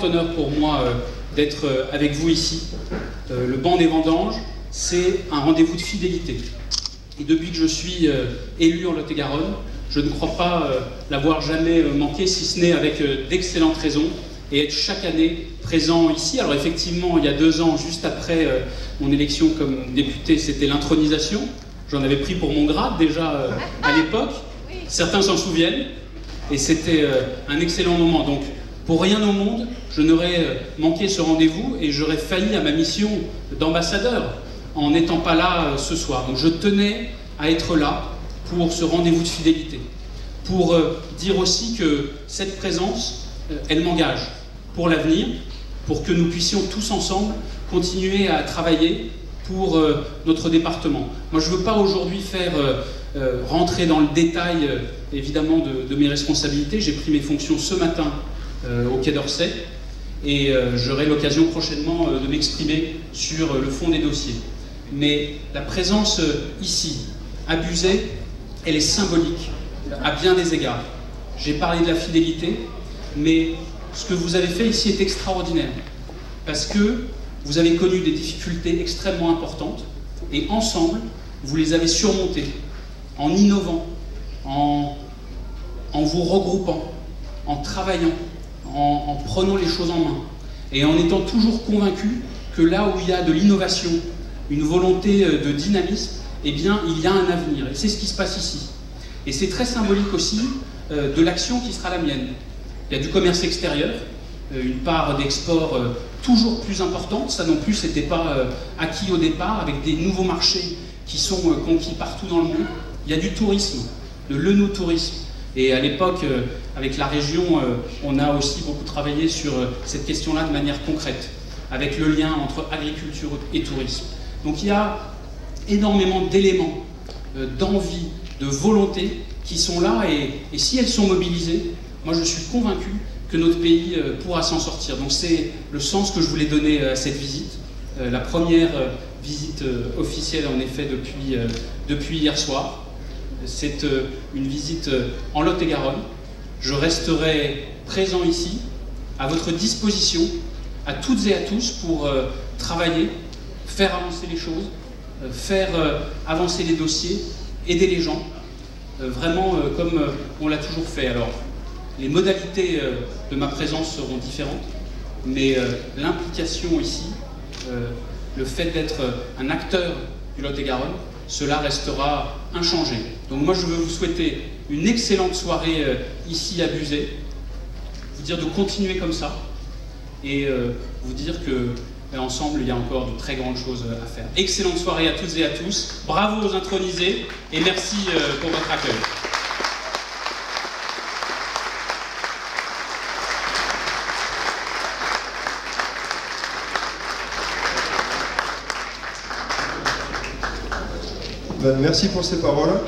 honneur pour moi d'être avec vous ici. Le banc des vendanges, c'est un rendez-vous de fidélité. Et depuis que je suis élu en Lot-et-Garonne, je ne crois pas l'avoir jamais manqué, si ce n'est avec d'excellentes raisons, et être chaque année présent ici. Alors effectivement, il y a 2 ans, juste après mon élection comme député, c'était l'intronisation. J'en avais pris pour mon grade déjà à l'époque. Certains s'en souviennent. Et c'était un excellent moment. Donc, pour rien au monde, je n'aurais manqué ce rendez-vous et j'aurais failli à ma mission d'ambassadeur en n'étant pas là ce soir. Donc, je tenais à être là pour ce rendez-vous de fidélité. Pour dire aussi que cette présence, elle m'engage pour l'avenir, pour que nous puissions tous ensemble continuer à travailler pour notre département. Moi, je ne veux pas aujourd'hui faire rentrer dans le détail, évidemment, de mes responsabilités. J'ai pris mes fonctions ce matin au Quai d'Orsay et j'aurai l'occasion prochainement de m'exprimer sur le fond des dossiers. Mais la présence ici, à Buzet, elle est symbolique à bien des égards. J'ai parlé de la fidélité, mais ce que vous avez fait ici est extraordinaire parce que vous avez connu des difficultés extrêmement importantes et ensemble, vous les avez surmontées en innovant, en vous regroupant, en travaillant, en prenant les choses en main et en étant toujours convaincu que là où il y a de l'innovation, une volonté de dynamisme, eh bien, il y a un avenir. Et c'est ce qui se passe ici. Et c'est très symbolique aussi de l'action qui sera la mienne. Il y a du commerce extérieur, une part d'export toujours plus importante. Ça non plus, c'était pas acquis au départ, avec des nouveaux marchés qui sont conquis partout dans le monde. Il y a du tourisme, de l'œnotourisme. Et à l'époque, avec la région, on a aussi beaucoup travaillé sur cette question-là de manière concrète, avec le lien entre agriculture et tourisme. Donc il y a énormément d'éléments, d'envie, de volonté qui sont là, et si elles sont mobilisées, moi je suis convaincu que notre pays pourra s'en sortir. Donc c'est le sens que je voulais donner à cette visite. La première visite officielle en effet depuis hier soir. C'est une visite en Lot-et-Garonne. Je resterai présent ici, à votre disposition, à toutes et à tous, pour travailler, faire avancer les choses, faire avancer les dossiers, aider les gens, vraiment comme on l'a toujours fait. Alors, les modalités de ma présence seront différentes, mais l'implication ici, le fait d'être un acteur du Lot-et-Garonne, cela restera inchangé. Donc moi je veux vous souhaiter une excellente soirée ici à Buzet, vous dire de continuer comme ça, et vous dire que ensemble il y a encore de très grandes choses à faire. Excellente soirée à toutes et à tous, bravo aux intronisés, et merci pour votre accueil. Merci pour ces paroles.